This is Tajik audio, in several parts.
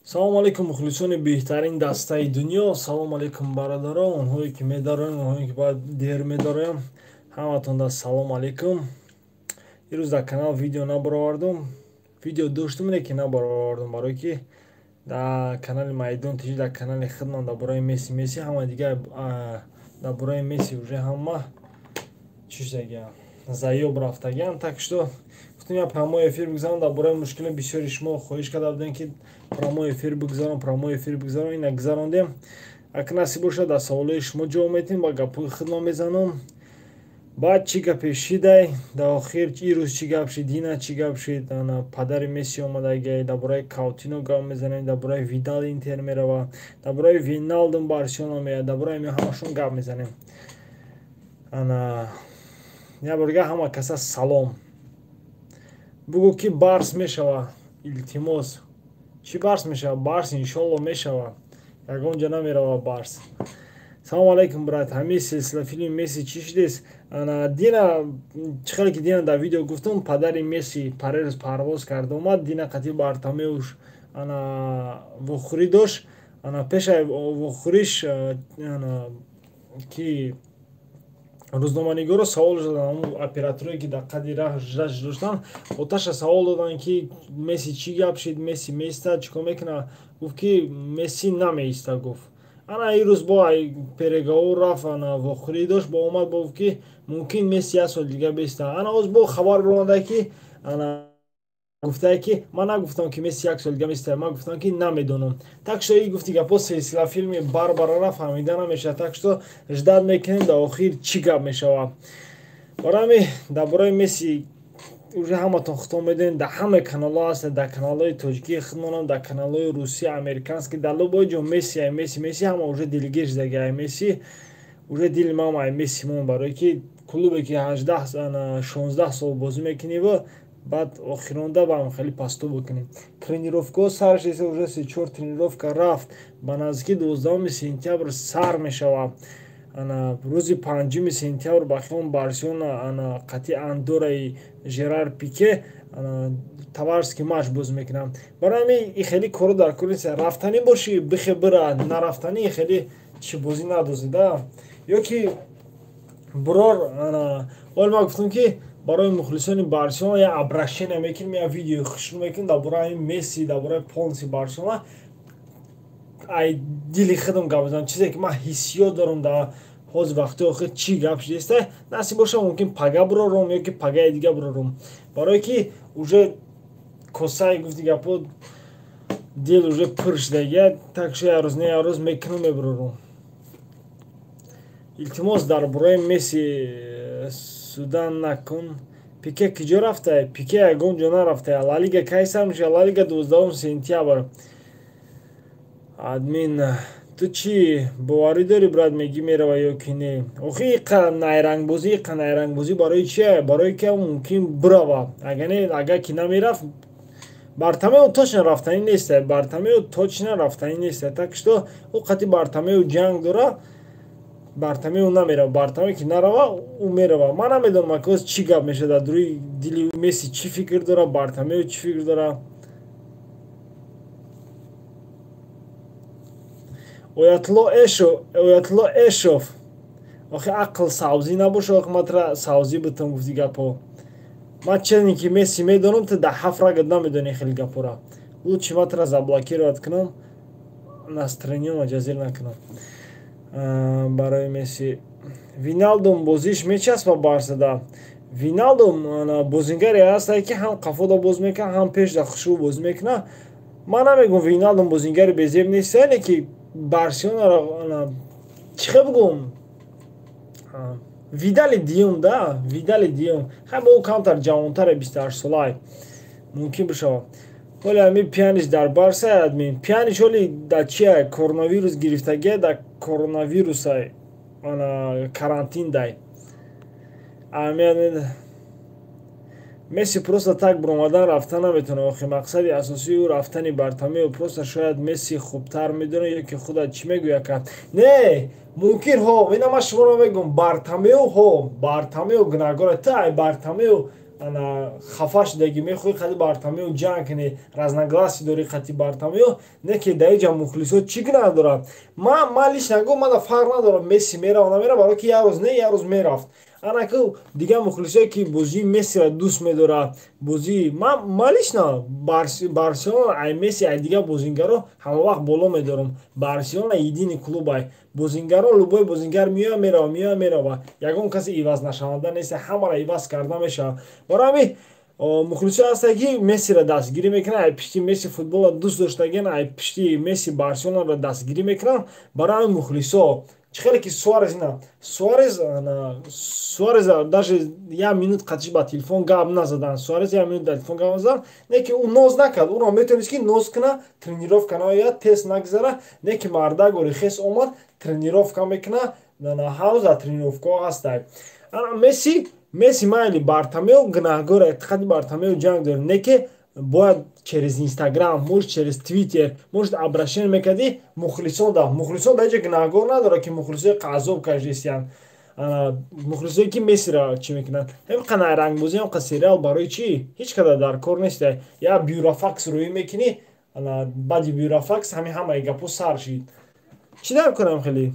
салому алейкум мухлисони беҳтарин дастаи дунё. Салому алейкум бародарон, онҳое ки медорем, онҳое ки бояд дер медорем. Ҳаматонда салому алейкум. Ирӯз дар канал видео набаровардум. Видео доштум ки набаровардум, барое ки дар канали майдон тиҷи дар канали хидмат дар бораи Месси ҳама дига дар бораи Месси уже ҳама чишдагиам заёб рафтагиам. Так что гуфтам як прямой эфир бигзарам дар бораи мушкили бисёри шумо хоҳиш карда будем ки прямой эфир бигзарам. Ина гузарондем. Ак насиб бошад дар саволои шумо ҷавоб медиҳем, ба гапҳои хидмат мезанам. баъд чӣ гапе шидай дар охир ирӯз чӣ гап шид, ина чӣ гап шид, падари Месси омадагӣ, дар бораи Каутино гап мезанем, дар бораи Видал Интер мерава, дар бораи Виналдум Барселона меяд, дар бораи ҳамашон гап мезанем. як бор дига ҳама каса салом. Бугӯ ки Барс мешава, илтимос. Чӣ Барс мешава? Барс иншолло мешава. Ягон ҷо намерава Барс. Салому алейкум брат. Ҳамин силсила филми Месси чӣ шудест? Дина чӣ хеле ки Дина дар видео гуфтам, падари Месси парирӯз парвоз карда омад. Дина қатъи Бартомеуш вохӯрӣ дошт. Пешаи вохӯриш ки рӯзноманигоро савол задан, операторе ки дар қадди раш доштан, оташа савол доданд ки Месси чӣ гап шид, Месси меиста, чӣ кор мекуна? Гуфт ки Месси намеиста. Гуфт ана ирӯз бо переговор рафт, вохӯрӣ дошт, бо омад гуфт ки мумкин Месси як сол дига беиста. Оз бо хабар омада ки гуфтае ки ман нагуфтам ки Месси як сол дига меиста, ман гуфтам ки намедонам. Так что и гуфти гапо силсила филми Барбара фаҳмида намешавад. Так что ждат мекунем дар охир чӣ гап мешавад. Барами дар бораи Месси уже ҳаматон хитоб медоҳем, дар ҳамаи каналҳо ҳаст, дар каналҳои тоҷикии хидмонам, дар каналҳои русия, американски, дар любой ҷо Месси ҳама уже дилгир шудагиам. Месси уже дили ман Месси мон, барое ки клубе ки 16 сол бозӣ мекунӣ, баъд охиронда баам хеле пасту бикунем. Тренировкаҳо сарш иса уже 3-4 тренировка рафт. Ба наздики 12 сентябр сар мешавад. рӯзи 5 сентябр ба хиён Барселона қатъи Андораи Жерар Пике таварский матч бозӣ мекунам. барои ҳамин хеле коро дар кор нест. Рафтанӣ бошӣ бихе бира, нарафтанӣ хеле чӣ бозӣ надозӣ да. ё ки бурор оли ман гуфтам ки барои мухлисони Барселона як обращение мекунем, як видеои хушрӯ мекунем дар бораи Месси, дар бораи полиси Барселона. ай дили худам гап мезанам, чизе ки ман ҳиссиёт дорам дар ҳозир вақтии охир чӣ гап шудеста. Насиб боша мумкин пага бирорам ё ки пагаи дига бирорам. барое ки уже косаи гуфти гапо дил уже пур шудагия. Так что як рӯз не як рӯз мекунам мебирорам. илтимос дар бораи Месси судан накун. Пике киҷо рафта? Пике ягон ҷо нарафта. Ла Лига кай сар мешавад? Ла Лига 12 сентябр. админ ту чӣ боварӣ дорӣ брат, мегӣ мерава ё ки не? охи иқа найрангбозӣ барои чие? Барое ки мумкин бирава. Агар ки намерафт, Бартомеу точно рафтанӣ нест. Бартомеу точно рафтанӣ нест. Так что ӯ қатъи Бартомеу ҷанг дора. Бартомеу намерава. Бартомеу ки нарава, ӯ мерава. Ман намедонам акоз чӣ гап мешавад дар рӯи дили Месси, чӣ фикр дора, Бартомеу чӣ фикр дора. Оятулло Эшов. охи ақл савзӣ набоша, охи ман тра савзӣ битам гуфти гапо. ман чезе ки Месси медонам, ту дар ҳафт рагат намедонӣ хеле гапора. лучше ман тра заблокировать кунам, настроениём ҷазир накунам. барои Месси Виналдум бозиш мечаспа Барсада. Виналдум бозингаре аст ки ҳам қафода бозӣ мекунад, ҳам пешда хушрӯ бозӣ мекунад. ман намегӯям Виналдум бозингари безеб нест, яъне ки Барселона чӣ хел бигӯм, Видали Дион, да, видали Дион. Ҳама ӯ камтар ҷавонтаре 28 солаи. Мумкин бишавад. Оли ами Пьянич дар Барса админ. Пьянич оли да чия коронавирус гирифтагия да коронавирусай ана карантиндай. Ами Месси просто так бромадан рафтан наметавонад. Охир мақсади асосии ӯ рафтани Бартомеу. Просто шояд Месси хубтар медонад ё ки худаш чӣ мегӯяд ка. Не, мумкин ҳо, ина ман шуморо мегӯям Бартомеу ҳо, Бартомеу гуногоре. Ту ай Бартомеу ана хафа шудагӣ мехоҳӣ қади Бартомеу ҷанг кунӣ, разногласӣ дорӣ қати Бартомеу, не ки дар инҷа мухлисот чӣ гуноҳ дорад? Ман лично гӯ мана фарқ надорад Месси мерав намерав, барое ки як рӯз не як рӯз мерафт. Анаку дигар мухлисое ки бозии Мессиро дӯст медорад, бозии ман лично Барселона ай Месси ай дигар бозингаро ҳамавақт боло медорам. Барселона едини клубай. Бозингарон любой бозингар меояд мерава. Ягон касе иваз нашаванда нест, ҳамаро иваз карда мешавад. Барои ҳамин мухлисое ҳастанд ки Мессиро дастгирӣ мекунанд, ай пишти Месси футболро дӯст доштагиан, ай пишти Месси Барселонаро дастгирӣ мекунанд. Барои ҳамин мухлисо чӣ хеле ки Суарез ина Суарез даже як минут қатиш ба телефон гап назадан. Суарез як минут ба телефон гап назадан. Не ки ӯ ноз накард. Ӯро метавонист ки ноз куна, тренировка наояд, тест нагзара. Не ки мардаго рехес омад, тренировка мекуна, ҳанӯз дар тренировкаҳо ҳастай. Месси майли Бартомеу гунаҳгоре, қади Бартомеу ҷанг дорад. Не ки бояд через Инстаграм, может через Твиттер, может обращение мекарди мухлисон да. Мухлисон дар инҷа гунаҳгор надорад ки мухлисои қазоб каждистиянд. Мухлисое ки Мессиро чӣ мекунанд? Ҳам қанай рангбозӣ, ҳам қа сериал барои чӣ? Ҳеҷ қадар дар кор нест. Я бюрофакс рӯӣ мекунӣ, баъди бюрофакс ҳамаи гапҳо сар шид. Чӣ дар кунам хеле?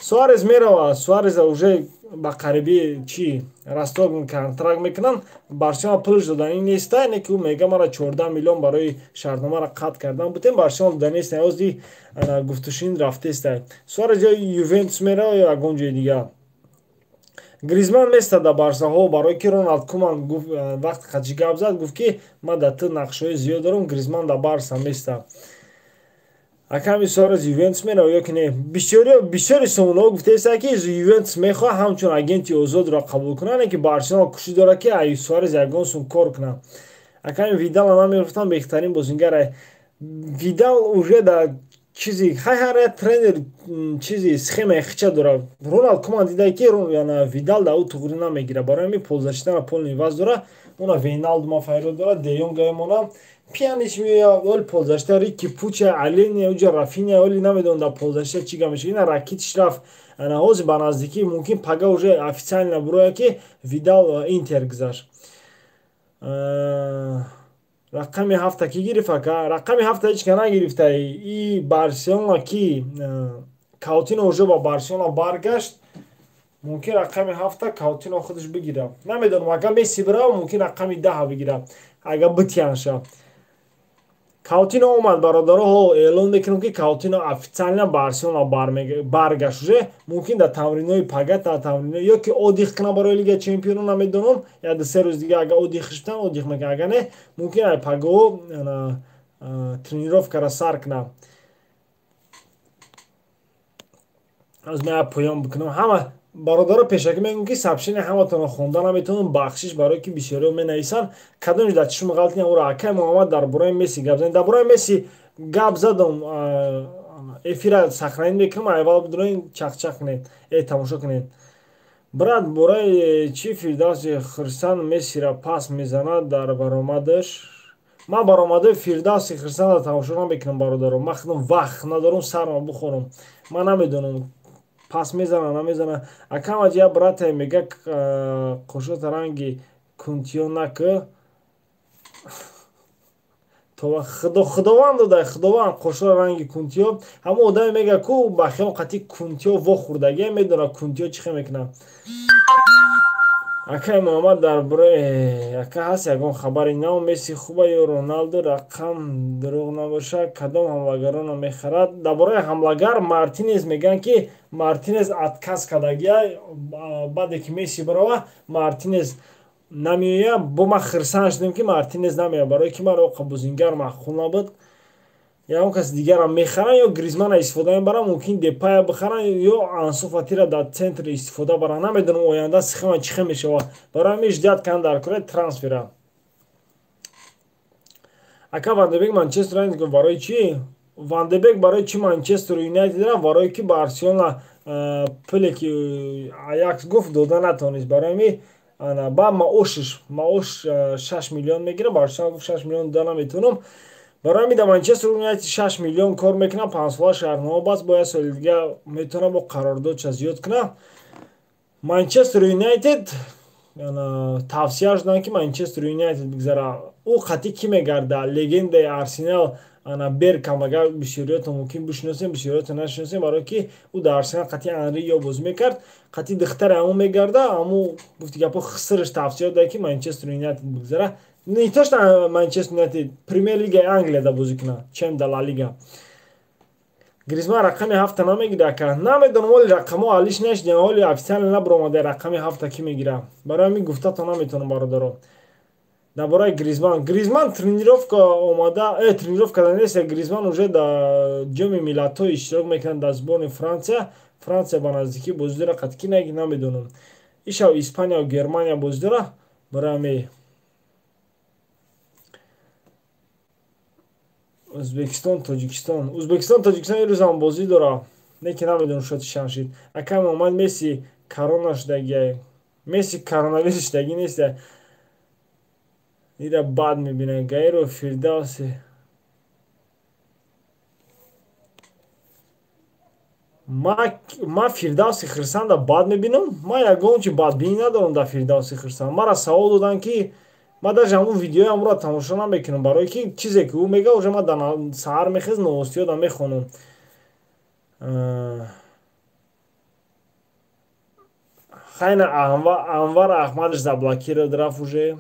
Суарез мерава, Суареза уже ба қарибӣ чӣ растор контракт мекунанд. Барселона пулш додани нестай, не ки ӯ мега мара 14 миллион барои шартномаро қатъ кардан бутем. Барселона додани нестай, ҳозди гуфтушунид рафтестай. Суарез ё Ювентус мерава ё ягон ҷои дигар. Гризман места да Барсаҳо, барое ки Роналд Куман гуфт вақте қатиш гап зад, гуфт ки ман дар ту нақшҳои зиёд дорам. Гризман да Барса места. Аками Суарез Ювентус мерава ё ки не? Бисёри сомонаҳо гуфтаистанд ки Ювентус мехоҳад ҳамчун агенти озодро қабул кунад, не ки Барселона кӯшиш дорад ки ай Суарез ягон сум кор кунад. Аками Видалро намегуфтанд беҳтарин бозингар. Видал уже дар чизи ҳар тренер чизи схемаи хича дорад. Роналд Куман дидаи ки Видал дар ӯ туғри намегирад. Барои ҳамин ползаштана полни иваз дорад. Уна Вейналдума файро дорад, Де Йонга мона. Пьянич меояд, оли ползашта Рики Пуча, Аления, уҷа Рафиня, оли намедонам дар ползашта чӣ гап мешавад. Ина Ракитич рафт. Ҳозир ба наздикӣ мумкин пага уже официально бурояд ки Видал Интер гузашт. Рақами 7 ки гирифт ака? Рақами 7 ҳеҷ ка нагирифта. И Барселона ки Каутино уже ба Барселона баргашт. Мумкин рақами 7 Каутино худаш бигирад. Намедонам, агар Месси бирава мумкин рақами 10 бигирад. Агар битянша. Каутино омад, бародароҳо эълон мекунам ки Каутино официально Барселона баргашт уже. Мумкин дар тамринои пага дар тамрино ё ки оддих кунад барои Лигаи Чемпионон, намедонам. Я 2-3 рӯз дига агар оддихш кунад, оддих мекунад. Агар не, мумкин ай пагаҳо тренировкаро сар кунад. аз мен як поём бикунам. Ҳама бародаро пешакӣ мегӯям ки сообщение ҳаматонро хонда наметавонам. Бахшиш барое ки бисёриҳо менависанд. Кадомаш дар чишм ғалтия ӯро акай Муҳаммад дар бораи Месси гап зад. Дар бораи Месси гап задам. Эфира сахранӣ мекунам. Айвал бидуроин чақчақ кунед. Тамошо кунед. Брат, бораи чӣ Фирдавси Хирсан Мессиро пас мезанад дар баромадаш? Ман баромадаи Фирдавси Хирсанро тамошо намекунам бародаро. Ман худам вақт надорам сарма бухорам. Ман намедонам пас мезана намезана. Акамаҷ як брате мега қошота ранги кунтиё наку. То худованд додай, худованд қошота ранги кунтиё. Ҳама одаме мега ку ба хиёл қатӣ кунтиё вохӯрдагӣ медонад кунтиё чӣ хел мекунад. Акай Муҳаммад дар бораи ака ҳаст ягон хабари нав? Месси хуба ё Роналду? Рақам дурӯғ набошад, кадом ҳамлагаронро мехарад? Дар бораи ҳамлагар Мартинез мегӯянд ки Мартинез отказ кардагия. Баъде ки Месси барова Мартинез намеояд. Бо ман хирсан шудем ки Мартинез намеояд, барое ки ман оқа бозингар маъқул набуд. یا اون کس دیگر هم میخرن یا گریزمان استفاده میبرن، ممکن دپای بخرن یا انسو فاتی را در سنتر استفاده برن. نمیدونم آینده سخم چی میشه و برای همیش جد کن در کره ترانسفر. اکا واندبک منچستر یونایتد برای چی؟ واندبک برای چی منچستر یونایتد را برای کی بارسلونا پلی که آیاکس گفت داده نتونست، برای می با معاش 6 میلیون میگیره، بارسلونا گفت 6 میلیون دادن نمیتونم. برای می در منچستر یونایتد 6 میلیون کار میکنه، 5 سال شهرنامه بس باید سال دیگه میتونه با قرارداد چه زیاد کنه. منچستر یونایتد тавсияш доданд ки Манчестер Юнайтед бигзара. ӯ қатъӣ кӣ мегарда? Легендаи Арсенал Беркам. Агар бисёриётон мумкин бишиносем, бисёриётон нашиносем, барое ки ӯ дар Арсенал қатъи Анри ё бозӣ мекард. Қатъи духтари ҳамон мегарда. Ҳамун гуфти гапо хисраш тавсия дода ки Манчестер Юнайтед бигзара. Не то что Манчестер Юнайтед Премьер Лигаи Англияда бозӣ кунад, чем дар Ла Лига. Гризман рақами 7 намегира ка намедонам, оли рақамо алиш нешидем, оли официал набуромаде рақами 7 ки мегира. Барои ҳамин гуфтато наметонам бародаро. Дар бораи Гризман тренировка омада, тренировка нест, Гризман уже дар ҷоми миллатҳо иштирок мекунад дар сборни Франсия. Франсия ба наздикӣ бозӣ дора, қатъӣ намедонам. Ишав Испания ва Германия бозӣ дора. Барои ҳамин Ӯзбекистон Тоҷикистон ирӯз ҳам бозӣ дора, лекин намедонам шояд чанд шид. Акай Муҳаммад Месси корона шудагия, Месси коронавирус шудагӣ нест. Ира бад мебинад. Гаиро Фирдавси ма Фирдавси Хирсанда бад мебинам. Ма ягон чи бадбинӣ надорам дар Фирдавси Хирсанд. Мара савол доданд ки ма даже ҳамун видеои ҳамро тамошо намекунам, барое ки чизе ки ӯ мега уже ма дар саҳар мехез новостиёда мехонам. Хайна Анвар Аҳмадович заблокирован рафт уже.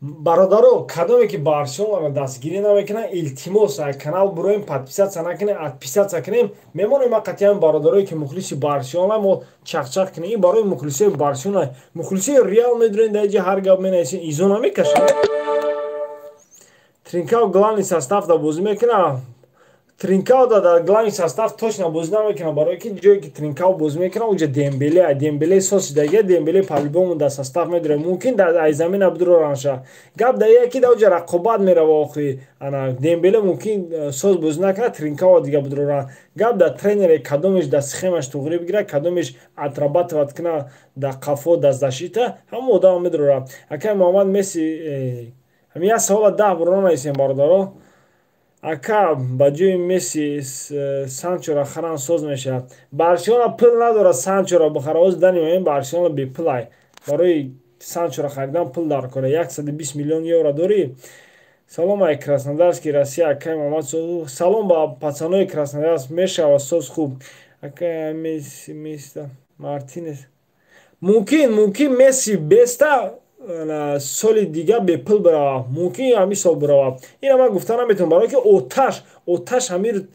Бародаро, кадоме ки Барселона дастгирӣ намекунад, илтимос канал буроем подписатсия накунем, отписатсия кунем. Мемонем ма қатъиян бародарое ки мухлиси Барселона мо чақчақ кунем. Ин барои мухлисои Барселона. Мухлисои Реал медурен дар ҷа ҳар гап менависем, изо намекашад. Тринкау главный составда бозӣ мекунад. Тринкау дар главный состав точно бозӣ намекунад, барое ки ҷое ки Тринкау бозӣ мекунад онҷа Дембеле сосидагия. Дембеле по-любому дар состав медурад. Мумкин дар замина бидуроранша. Гап дар ие ки дар онҷа рақобат мерава охири. Дембеле мумкин соз бозӣ накунад, Тринкау дига бидуроранд. Гап дар тренере, кадомеш дар схемаш туғри бигирад, кадомеш отрабатывад кунад дар қафо, дар защита. Ҳамон одам медурорад. Акай Муҳаммад Месси ҳамин як савола 10 бора нависем бародаро. Ака ба ҷои Месси Санчоро харан соз мешавад. Барселона пул надорад Санчоро бихара. Оз даниёем Барселона бепулай. Барои Санчоро харидан пул дар кора. 120 миллион евро дорӣ. Салом ай Краснодарский Россия. Акай Муҳаммад соз. Салом ба пацанои Краснодарск. Мешавад соз хуб. Акай Месси Мартинес. Мумкин Месси беста соли дига бепул барава. Мумкин ҳамин сол барава. Ина ман гуфта наметавонам, барое ки оташ ҳамир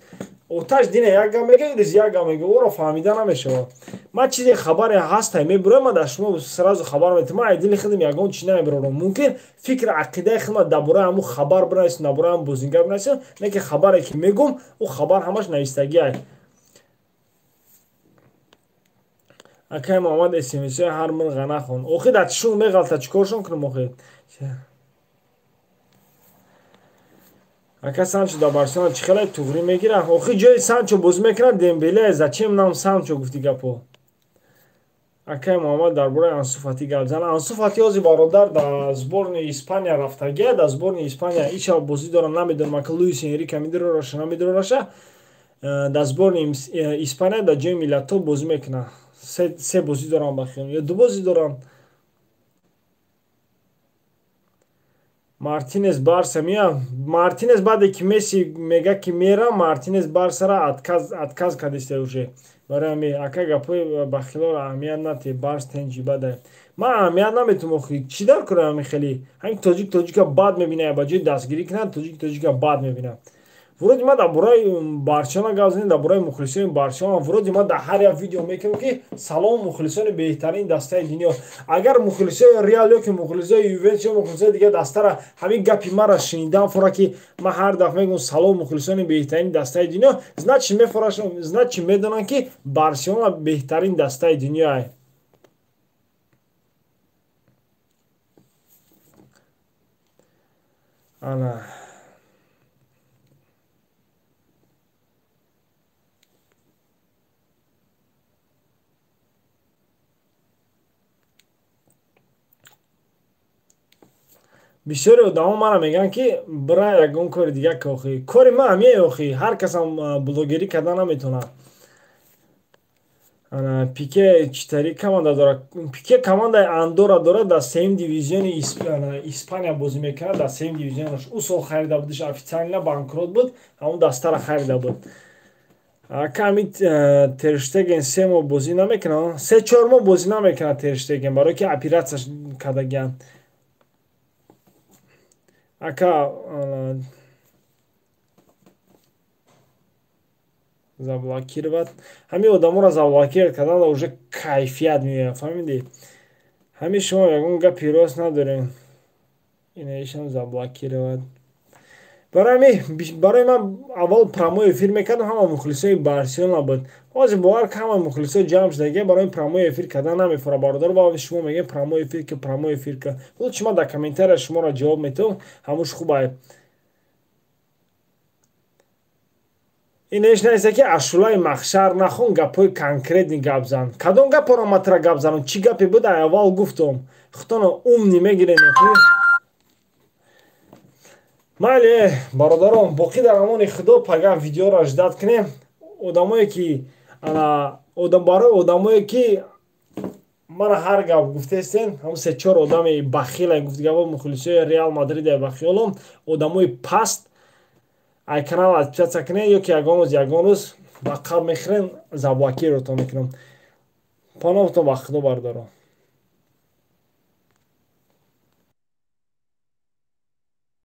оташ дина як гап мега, ирӯз як гап мега, ӯро фаҳмида намешавад. Ман чизе хабаре ҳастай мебурам, ман дар шумо сразу хабар метавонам. Ман айдили худам ягон чи намебурам. Мумкин фикр ақидаи худам дар бораи ҳамун хабар бинависам, дар бораи ҳамун бозингар бинависам, лекин хабаре ки мегӯм ӯ хабар ҳамаш навистагӣ аст. Акай Муҳаммад смсои ҳар мирға нахон. Охир дар чишон меғалта чикоршон кунам охир. Ака Санчо дар Барселона чӣ хеле туғрӣ мегирад? Охир ҷои Санчо бозӣ мекунад Дембеле. Зачем нам Санчо гуфти гапо? Акай Муҳаммад дар бораи Ансу Фати гап зана. Ансу Фати ози бародар дар сборни Испания рафтагия. Дар сборни Испания ишав бозӣ дорам, намедонам ака Луис Энрике медурораша, намедурораша. Дар сборни Испания дар ҷои миллатҳо бозӣ мекунад. Се бозӣ дорам ба хиён ё ду бозӣ дорам. Мартинес Барса мия. Мартинес баъде ки Месси мега ки мера, Мартинес Барсара отказ кардисте уже. Барои ҳамин ака гапои ба хилол аҳамият наде. Барс тенҷи бадай. Ман аҳамият наметавонам охир чӣ дар кора ҳамин хеле. Ҳамин тоҷика бад мебинад, ба ҷои дастгирӣ кунад тоҷика бад мебинад. вроде ма дар бораи Барселона гап задем, дар бораи мухлисони Барселона. Вроде ма дар ҳар як видео мекунем ки салом мухлисони беҳтарин дастаи дунё. Агар мухлисои Реал ёки мухлисои Ювентус ё мухлисои дигар дастара ҳамин гапи мара шинидан фора ки ма ҳар дафъа мегӯям салом мухлисони беҳтарин дастаи дунё, значит мефорашам, значит медонам ки Барселона беҳтарин дастаи дунё. Ана бисёри одамо мара мегӯянд ки бира ягон кори дигар ки охи кори ма ҳамин охи ҳар касам блогерӣ кардан наметавонад. Пике читари команда дорад. Пике командаи Андора дорад, дар сеюм дивизиони Испания бозӣ мекунад. Дар сеюм дивизионаш ӯ сол харида будаш, официально банкрот буд, ҳамун дастара харида буд. Ҳамин Тер Штеген 3 моҳ бозӣ намекунад, 3-4 моҳ бозӣ намекунад Тер Штеген, барое ки оператсия кардагианд. Заблокировать. Ҳамин одаморо заблокировать кардан уже кайфият меояд, фаҳмидӣ? Ҳамин шумо ягон гапи рост надорем. Инаишам заблокировать. Барои ман аввал прямой эфир мекардам, ҳама мухлисои Барселона буд. Ҳозир бовар ки ҳама мухлисои ҷамъ шудагӣ барои прямой эфир кардан намефора. Бародар баъзе шумо мегӯед прямой эфир ки прямой эфир ки. Лучше ман дар комментария шуморо ҷавоб метавам, ҳамуш хубае. Инеш нест ки ашулаи махшар нахон гапҳои конкретни гап зан. Кадом гапоро матра гап занам? Чӣ гапе буд аввал гуфтам. Худтоно умни мегиред. Майли бародарон, боқӣ дар амони худо пага видеоро ждат кунем. Одамое ки барои одамое ки мана ҳар гап гуфтестен, ҳамун 3-4 одами бахила гуфтгава мухлисои Реал Мадрида бахилом, одамои паст ай канал подписаться кунед, ёки ягон рӯз ба қаб мехӯрен, заблокироватон мекунам. Паноҳтон ба худо бародарон.